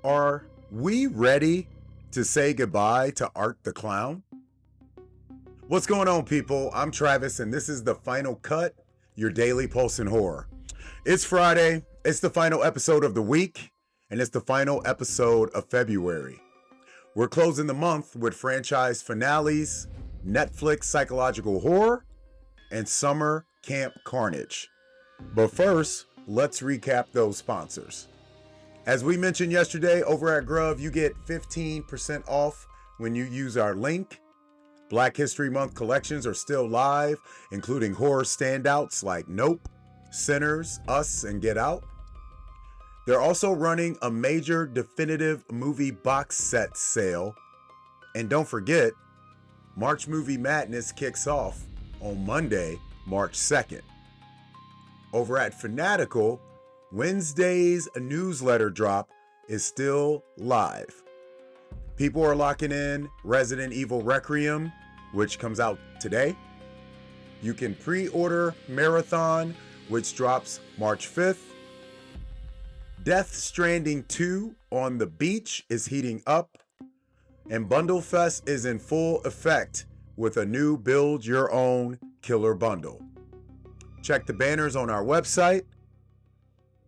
Are we ready to say goodbye to Art the Clown? What's going on, people? I'm Travis, and this is the Final Cut, your daily pulse in horror. It's Friday, it's the final episode of the week, and it's the final episode of February. We're closing the month with franchise finales, Netflix psychological horror, and summer camp carnage. But first, let's recap those sponsors. As we mentioned yesterday, over at Grub, you get 15% off when you use our link. Black History Month collections are still live, including horror standouts like Nope, Sinners, Us, and Get Out. They're also running a major definitive movie box set sale. And don't forget, March Movie Madness kicks off on Monday, March 2nd. Over at Fanatical, Wednesday's newsletter drop is still live. People are locking in Resident Evil Requiem, which comes out today. You can pre-order Marathon, which drops March 5th. Death Stranding 2 on the Beach is heating up. And Bundle Fest is in full effect with a new Build Your Own Killer Bundle. Check the banners on our website.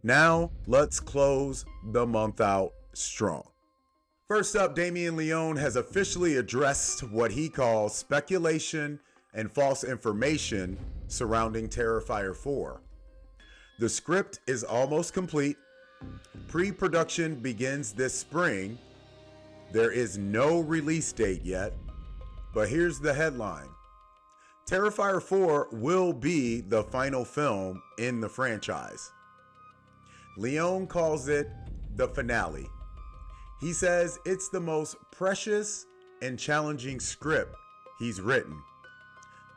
Now, let's close the month out strong. First up, Damien Leone has officially addressed what he calls speculation and false information surrounding Terrifier 4. The script is almost complete. Pre-production begins this spring. There is no release date yet, but here's the headline. Terrifier 4 will be the final film in the franchise. Leone calls it the finale. He says it's the most precious and challenging script he's written.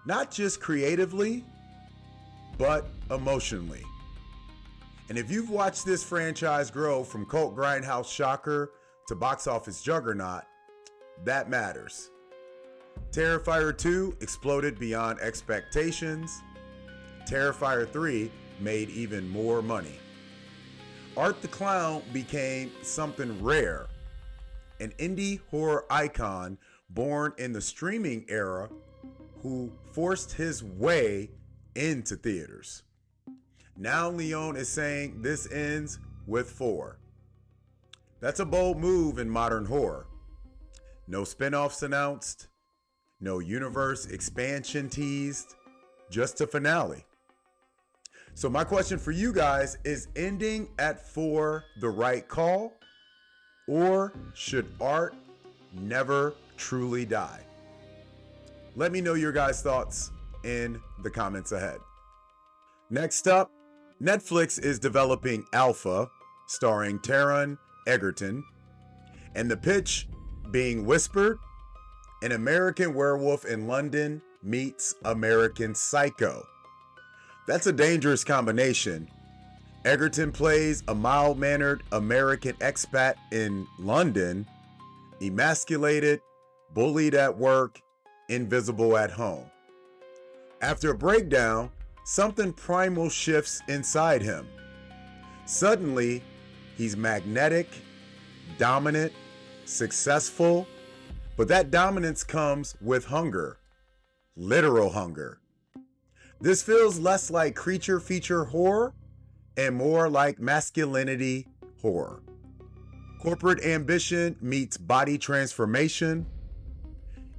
Not just creatively, but emotionally. And if you've watched this franchise grow from cult grindhouse shocker to box office juggernaut, that matters. Terrifier 2 exploded beyond expectations. Terrifier 3 made even more money. Art the Clown became something rare, an indie horror icon born in the streaming era who forced his way into theaters. Now Leone is saying this ends with 4. That's a bold move in modern horror. No spin-offs announced, no universe expansion teased, just a finale. So my question for you guys is ending at 4 the right call, or should art never truly die? Let me know your guys' thoughts in the comments ahead. Next up, Netflix is developing Alpha, starring Taron Egerton, and the pitch being whispered, an American Werewolf in London meets American Psycho. That's a dangerous combination. Egerton plays a mild-mannered American expat in London, emasculated, bullied at work, invisible at home. After a breakdown, something primal shifts inside him. Suddenly, he's magnetic, dominant, successful, but that dominance comes with hunger, literal hunger. This feels less like creature feature horror and more like masculinity horror. Corporate ambition meets body transformation.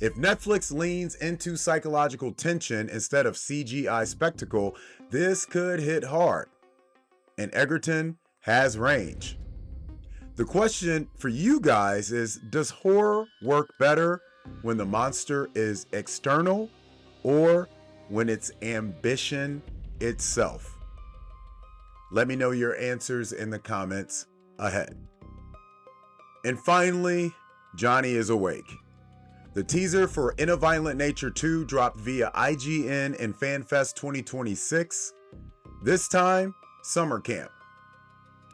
If Netflix leans into psychological tension instead of CGI spectacle, this could hit hard. And Egerton has range. The question for you guys is, does horror work better when the monster is external or when it's ambition itself? Let me know your answers in the comments ahead. And finally, Johnny is awake. The teaser for In a Violent Nature 2 dropped via IGN and FanFest 2026. This time, summer camp.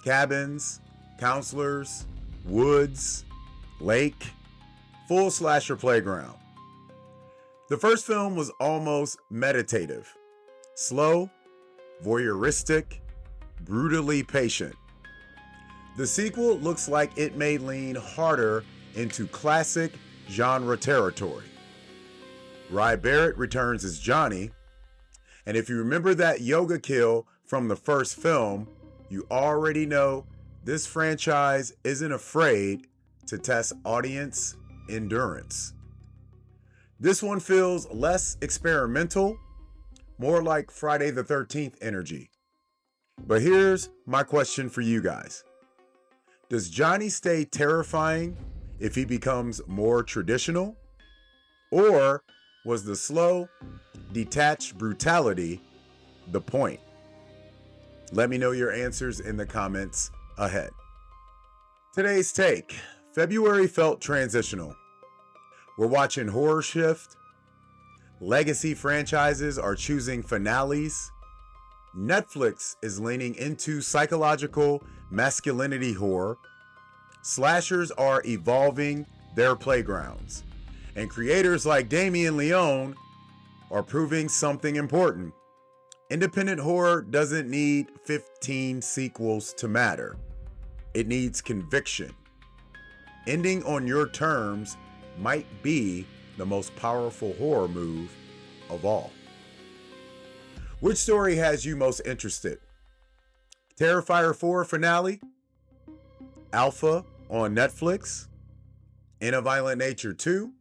Cabins, counselors, woods, lake, full slasher playground. The first film was almost meditative, slow, voyeuristic, brutally patient. The sequel looks like it may lean harder into classic genre territory. Rye Barrett returns as Johnny, and if you remember that yoga kill from the first film, you already know this franchise isn't afraid to test audience endurance. This one feels less experimental, more like Friday the 13th energy. But here's my question for you guys. Does Johnny stay terrifying if he becomes more traditional? Or was the slow, detached brutality the point? Let me know your answers in the comments ahead. Today's take. February felt transitional. We're watching horror shift. Legacy franchises are choosing finales. Netflix is leaning into psychological masculinity horror. Slashers are evolving their playgrounds. And creators like Damien Leone are proving something important. Independent horror doesn't need 15 sequels to matter. It needs conviction. Ending on your terms might be the most powerful horror move of all. Which story has you most interested? Terrifier 4 finale? Alpha on Netflix? In a Violent Nature 2?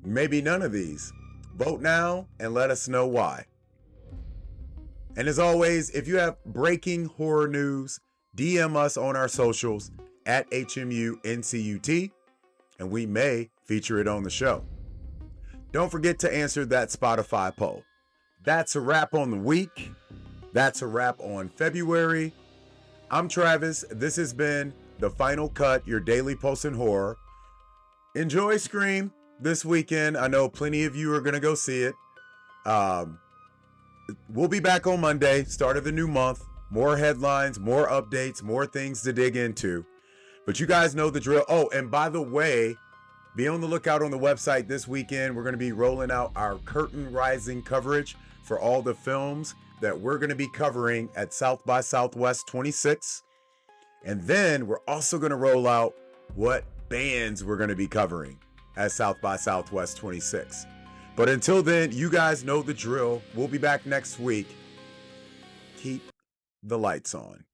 Maybe none of these. Vote now and let us know why. And as always, if you have breaking horror news, DM us on our socials at HMUNCUT, and we may feature it on the show. Don't forget to answer that Spotify poll. That's a wrap on the week. That's a wrap on February. I'm Travis. This has been The Final Cut, your daily pulse in horror. Enjoy Scream this weekend. I know plenty of you are going to go see it. We'll be back on Monday, start of the new month. More headlines, more updates, more things to dig into. But you guys know the drill. Oh, and by the way, be on the lookout on the website this weekend. We're going to be rolling out our curtain rising coverage for all the films that we're going to be covering at South by Southwest 26. And then we're also going to roll out what bands we're going to be covering at South by Southwest 26. But until then, you guys know the drill. We'll be back next week. Keep the lights on.